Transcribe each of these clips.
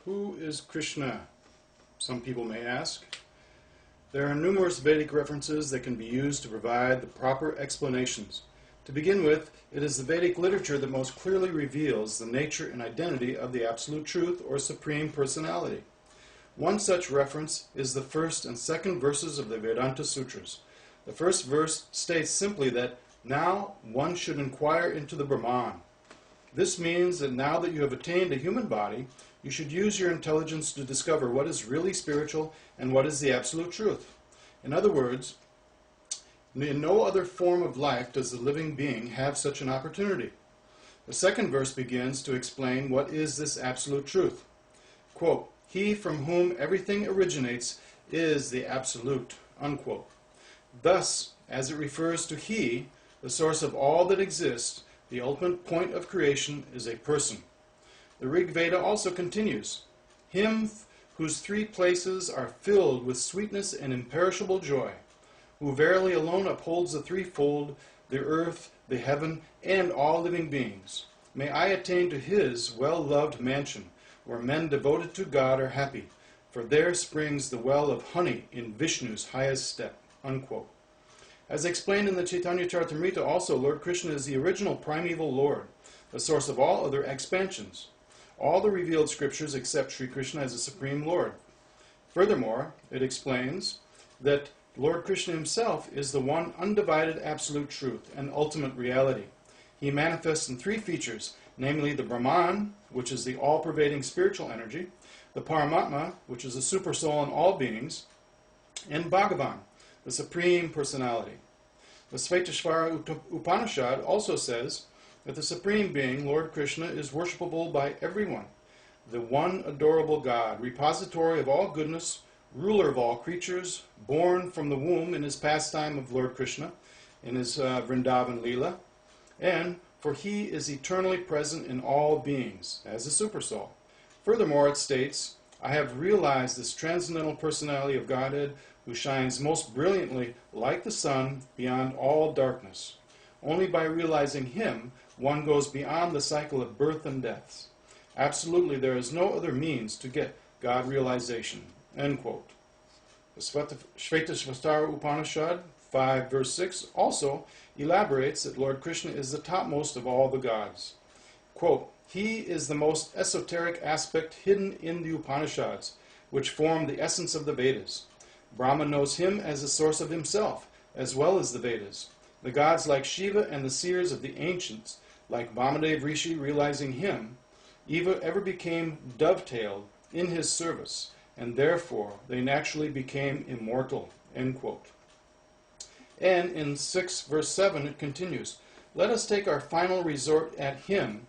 Who is Krishna? Some people may ask. There are numerous Vedic references that can be used to provide the proper explanations. To begin with, it is the Vedic literature that most clearly reveals the nature and identity of the Absolute Truth or Supreme Personality. One such reference is the first and second verses of the Vedanta Sutras. The first verse states simply that now one should inquire into the Brahman. This means that now that you have attained a human body, you should use your intelligence to discover what is really spiritual and what is the absolute truth. In other words, in no other form of life does the living being have such an opportunity. The second verse begins to explain what is this absolute truth. Quote, "He from whom everything originates is the absolute," unquote. Thus, as it refers to He, the source of all that exists, the ultimate point of creation is a person. The Rig Veda also continues, "Him whose three places are filled with sweetness and imperishable joy, who verily alone upholds the threefold, the earth, the heaven, and all living beings. May I attain to his well-loved mansion, where men devoted to God are happy, for there springs the well of honey in Vishnu's highest step," unquote. As explained in the Chaitanya Charitamrita also, Lord Krishna is the original primeval Lord, the source of all other expansions. All the revealed scriptures accept Sri Krishna as the Supreme Lord. Furthermore, it explains that Lord Krishna himself is the one undivided absolute truth and ultimate reality. He manifests in three features, namely the Brahman, which is the all-pervading spiritual energy, the Paramatma, which is the supersoul in all beings, and Bhagavan, the Supreme Personality. The Svetashvara Upanishad also says that the Supreme Being, Lord Krishna, is worshipable by everyone, the one adorable God, repository of all goodness, ruler of all creatures, born from the womb in his pastime of Lord Krishna, in his Vrindavan Leela, and for he is eternally present in all beings, as a supersoul. Furthermore, it states, "I have realized this transcendental personality of Godhead who shines most brilliantly like the sun beyond all darkness. Only by realizing him, one goes beyond the cycle of birth and deaths. Absolutely, there is no other means to get God realization." End quote. The Shvetashvatara Upanishad 5 verse 6 also elaborates that Lord Krishna is the topmost of all the gods. Quote, "He is the most esoteric aspect hidden in the Upanishads, which form the essence of the Vedas. Brahma knows him as the source of himself, as well as the Vedas. The gods like Shiva and the seers of the ancients, like Vamadev Rishi realizing him, ever became dovetailed in his service, and therefore they naturally became immortal." End quote. And in 6 verse 7 it continues, "Let us take our final resort at him,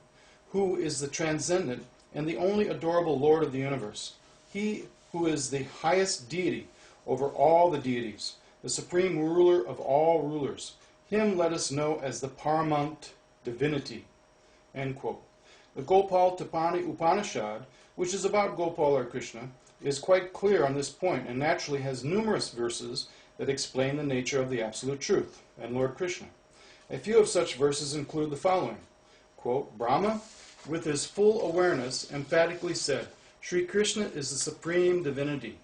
who is the transcendent and the only adorable Lord of the universe, he who is the highest deity over all the deities, the supreme ruler of all rulers. Him let us know as the paramount divinity." End quote. The Gopal Tapani Upanishad, which is about Gopal or Krishna, is quite clear on this point and naturally has numerous verses that explain the nature of the absolute truth and Lord Krishna. A few of such verses include the following. Quote, "Brahma, with his full awareness, emphatically said, 'Sri Krishna is the supreme divinity.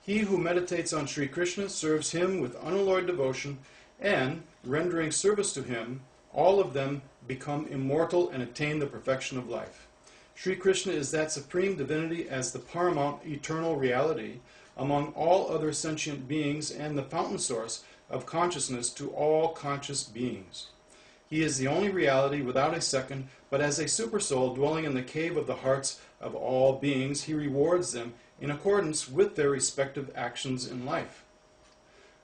He who meditates on Sri Krishna serves him with unalloyed devotion, and, rendering service to him, all of them become immortal and attain the perfection of life. Sri Krishna is that supreme divinity as the paramount eternal reality among all other sentient beings and the fountain source of consciousness to all conscious beings. He is the only reality without a second, but as a supersoul dwelling in the cave of the hearts of all beings, he rewards them in accordance with their respective actions in life.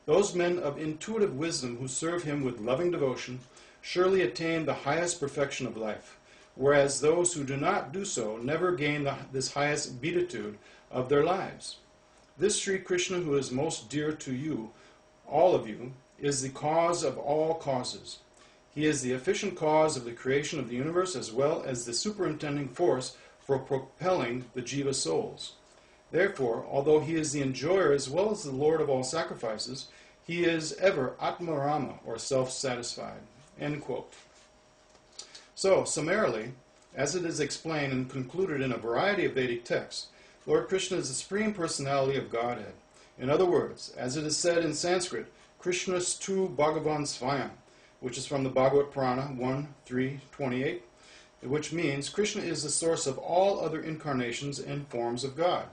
Those men of intuitive wisdom who serve him with loving devotion surely attain the highest perfection of life, whereas those who do not do so never gain this highest beatitude of their lives. This Sri Krishna, who is most dear to you, all of you, is the cause of all causes. He is the efficient cause of the creation of the universe as well as the superintending force for propelling the jiva souls. Therefore, although he is the enjoyer as well as the Lord of all sacrifices, he is ever Atmarama, or self-satisfied." End quote. So, summarily, as it is explained and concluded in a variety of Vedic texts, Lord Krishna is the Supreme Personality of Godhead. In other words, as it is said in Sanskrit, Krishnastu Bhagavan Svayam, which is from the Bhagavad Purana 1.3.28, which means Krishna is the source of all other incarnations and forms of God.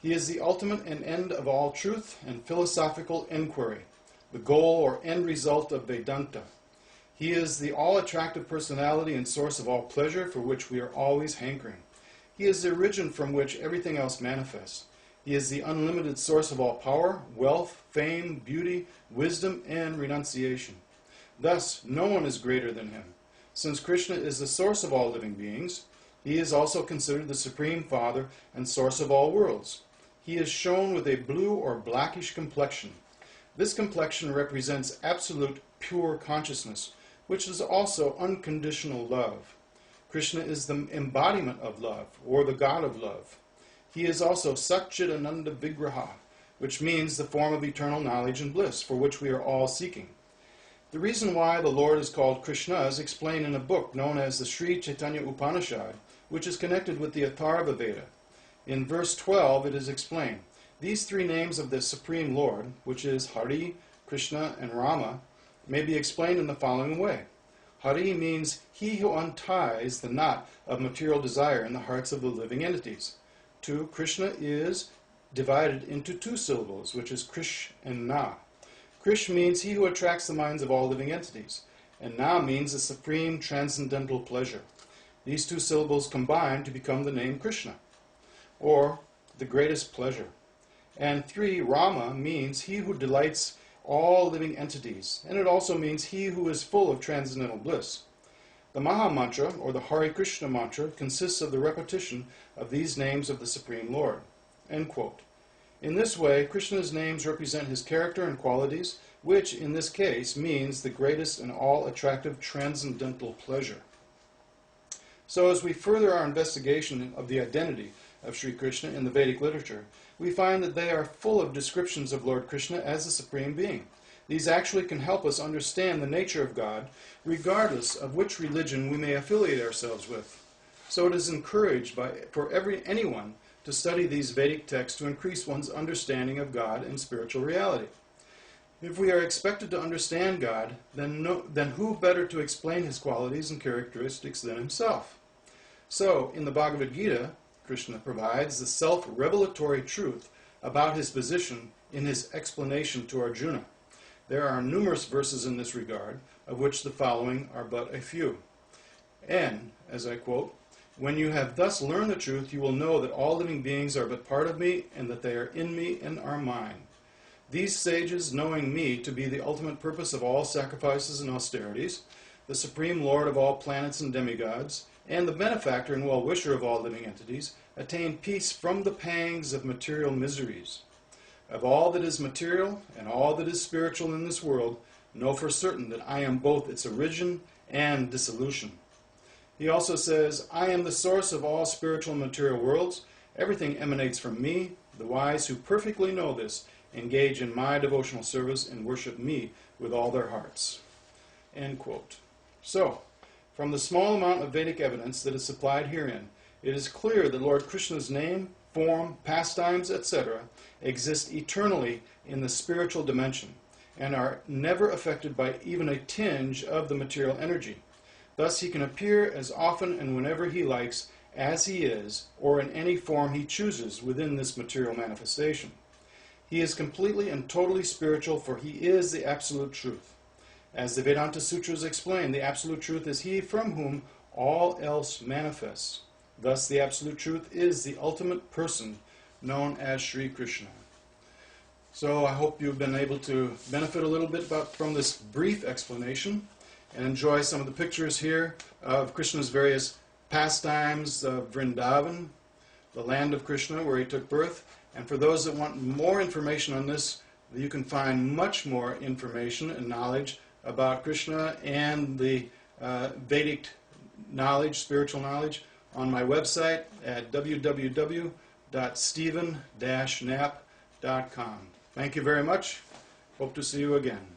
He is the ultimate and end of all truth and philosophical inquiry, the goal or end result of Vedanta. He is the all-attractive personality and source of all pleasure for which we are always hankering. He is the origin from which everything else manifests. He is the unlimited source of all power, wealth, fame, beauty, wisdom, and renunciation. Thus, no one is greater than him. Since Krishna is the source of all living beings, he is also considered the Supreme Father and source of all worlds. He is shown with a blue or blackish complexion. This complexion represents absolute pure consciousness, which is also unconditional love. Krishna is the embodiment of love, or the God of love. He is also Satchidananda Vigraha, which means the form of eternal knowledge and bliss, for which we are all seeking. The reason why the Lord is called Krishna is explained in a book known as the Sri Chaitanya Upanishad, which is connected with the Atharva Veda. In verse 12 it is explained, these three names of the Supreme Lord, which is Hari, Krishna, and Rama, may be explained in the following way. Hari means he who unties the knot of material desire in the hearts of the living entities. 2. Krishna is divided into two syllables, which is Krish and Na. Krish means he who attracts the minds of all living entities, and Na means the supreme transcendental pleasure. These two syllables combine to become the name Krishna, or the greatest pleasure. And 3, Rama means he who delights all living entities, and it also means he who is full of transcendental bliss. The Maha Mantra, or the Hare Krishna mantra, consists of the repetition of these names of the Supreme Lord. End quote. In this way, Krishna's names represent his character and qualities, which, in this case, means the greatest and all-attractive transcendental pleasure. So as we further our investigation of the identity of Sri Krishna in the Vedic literature, we find that they are full of descriptions of Lord Krishna as the Supreme Being. These actually can help us understand the nature of God, regardless of which religion we may affiliate ourselves with. So it is encouraged for anyone to study these Vedic texts to increase one's understanding of God and spiritual reality. If we are expected to understand God, then who better to explain his qualities and characteristics than himself? So, in the Bhagavad Gita, Krishna provides the self-revelatory truth about his position in his explanation to Arjuna. There are numerous verses in this regard, of which the following are but a few. And, as I quote, when you have thus learned the truth, you will know that all living beings are but part of me, and that they are in me and are mine. These sages, knowing me to be the ultimate purpose of all sacrifices and austerities, the supreme lord of all planets and demigods, and the benefactor and well-wisher of all living entities, attain peace from the pangs of material miseries. Of all that is material and all that is spiritual in this world, know for certain that I am both its origin and dissolution. He also says, I am the source of all spiritual and material worlds. Everything emanates from me. The wise who perfectly know this engage in my devotional service and worship me with all their hearts. End quote. So, from the small amount of Vedic evidence that is supplied herein, it is clear that Lord Krishna's name, form, pastimes, etc. exist eternally in the spiritual dimension and are never affected by even a tinge of the material energy. Thus he can appear as often and whenever he likes as he is, or in any form he chooses within this material manifestation. He is completely and totally spiritual, for he is the absolute truth. As the Vedanta Sutras explain, the absolute truth is he from whom all else manifests. Thus the absolute truth is the ultimate person known as Sri Krishna. So I hope you've been able to benefit a little bit from this brief explanation and enjoy some of the pictures here of Krishna's various pastimes of Vrindavan, the land of Krishna where he took birth. And for those that want more information on this, you can find much more information and knowledge about Krishna and the Vedic knowledge, spiritual knowledge, on my website at www.stephen-knapp.com. Thank you very much. Hope to see you again.